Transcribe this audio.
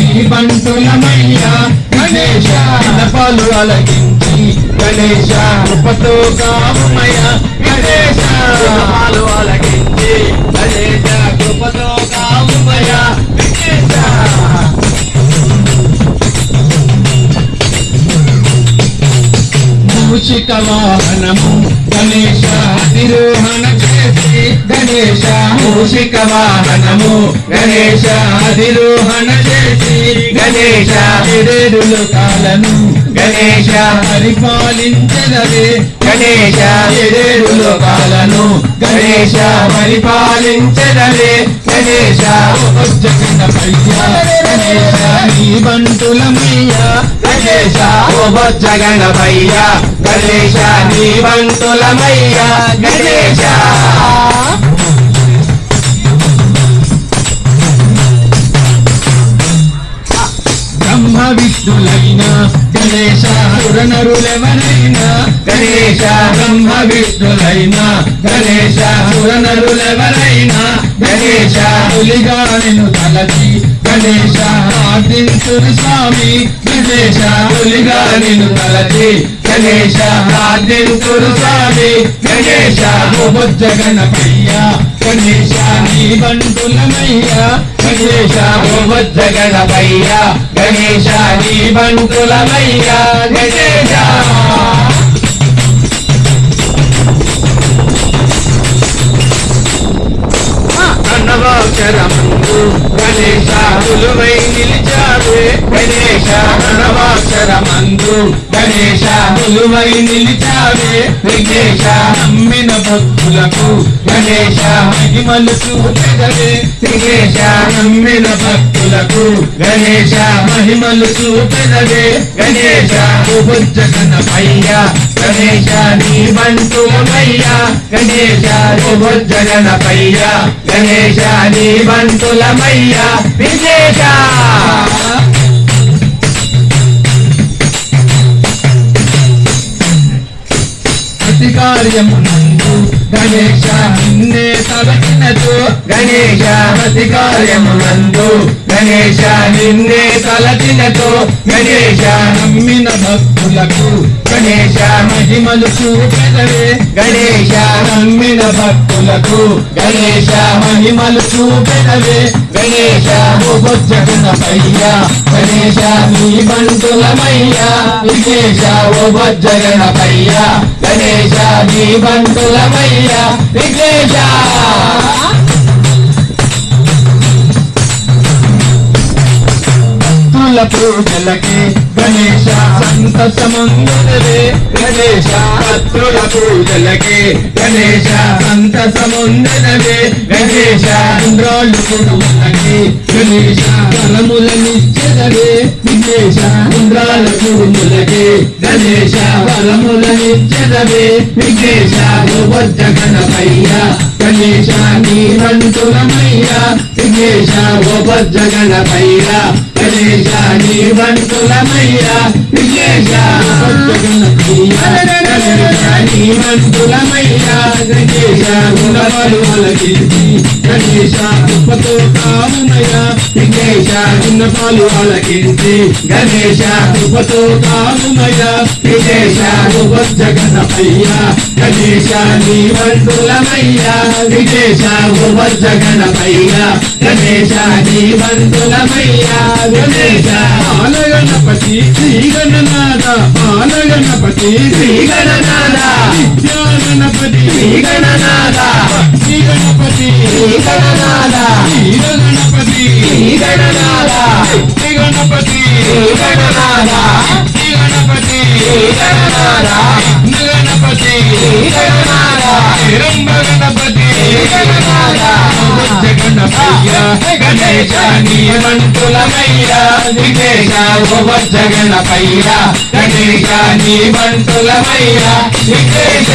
నీ బంటులమయ్యా గణేశ విన్నపాలు అలగించి గణేశ కృపతో కావుమయ్యా గణేశ విన్నపాలు అలగించి గణేశ కృపతో కావుమయ్యా గణేశ మూషిక వాహనము గణేశ అధిరోహణ చేసి గణేశ మూషిక వాహనము గణేశ అధిరోహణ చేసి గణేశ ఏడేడు లోకాలను గణేశ పరిపాలించదవే గణేశ ఏడేడు లోకాలను గణేశ పరిపాలించదవే గణేశ జగన్నపయ్యా గణేశ నీ బంటులమయ్యా గణేశ జగన్నపయ్యా గణేశ నీ బంటులమయ్యా గణేశ బ్రహ్మ విష్ణులైన గణేశ సురనరులెవరైనా గణేశ బ్రహ్మ విష్ణులైన గణేశ సురనరులెవరైనా గణేశ పులిగా నిన్ను తలచి గణేశ ప్రార్థించురు స్వామి గణేశ పులిగా నిన్ను తలచి గణేశ ప్రార్థించురు స్వామి గణేశ జగన్నపయ్యా గణేశ నీ బంటులమయ్యా గణేశ గణపయ్యా గణేశ నీ బంటులమయ్యా గణేశ అన్నవాక్షరమందు గణేశ కొలువై నిలిచావే గణేశ అన్నవాక్షరమందు గణేశ కొలువై నిలిచావే విఘ్నేశ నమ్మిన భక్తులకు గణేశ మహిమలు చూపెదవే విఘ్నేశ నమ్మిన భక్తులకు గణేశ మహిమలు చూపెదవే గణేశ గణపయ్యా గణేశ నీ బంటులమయ్యా గణేశ గణపయ్యా గణేశ నీ బంటులమయ్యా విఘ్నేశ ప్రతి కార్యమునందు గణేశ నిన్నే తలచినతో గణేశ ప్రతి కార్యమునందు గణేశ నిన్నే తలచినతో గణేశ నమ్మిన భక్తులకు గణేశ మహిమలు చూపెదవే గణేశ నమ్మిన భక్తులకు గణేశ మహిమలు చూపెదవే గణేశ గణపయ్యా గణేశ నీ బంటులమయ్యా విఘ్నేశ గణపయ్యా గణేశ నీ బంటులమయ్యా విఘ్నేశ భక్తుల పూజలకి గణేశ సంతసముందరవే గణేశ భక్తుల పూజలకి గణేశ సంతసముందరవే గణేశ ఇంద్రాళ్ళు కుడుములకి గణేశ వరములనిచ్చదవే విఘ్నేశ ఇంద్రాల కుడుములకి గణేశ వరములనిచ్చదవే విఘ్నేశ గణపయ్యా గణేశ నీ బంటులమయ్యా విఘ్నేశ గణపయ్యా గణేశ నీ బంటులమయ్యా విఘ్నేశ గణేశ నీ బంటులమయ్యా గణేశ గుణపాలు అలగించి గణేశ కృపతో కావుమయ్యా విఘ్నేశ గుణపాలు అలగించి గణేశ కృపతో కావుమయ్యా విఘ్నేశ గణపయ్యా గణేశ నీ బంటులమయ్యా విఘ్నేశ గణపయ్యా గణేశ నీ బంటులమయ్యా గణేశ బాలగణపతి శ్రీ గణనాథ బాలగణపతి శ్రీ గణనాథ విద్యా గణపతి శ్రీ గణనాథ భక్తి గణపతి శ్రీ గణనాథ వీర గణపతి శ్రీ గణనాథ భక్తి గణపతి శ్రీ గణనాథ భక్తి గణపతి శ్రీ గణనాథ గణపతి శ్రీ గణనాథ హిరంబ గణపతి శ్రీ గణనాథ గణపయ్యా గణేశ నీ బంటులమయ్యా విఘ్నేశ గణపయ్యా గణేశ నీ బంటులమయ్యా విఘ్నేశ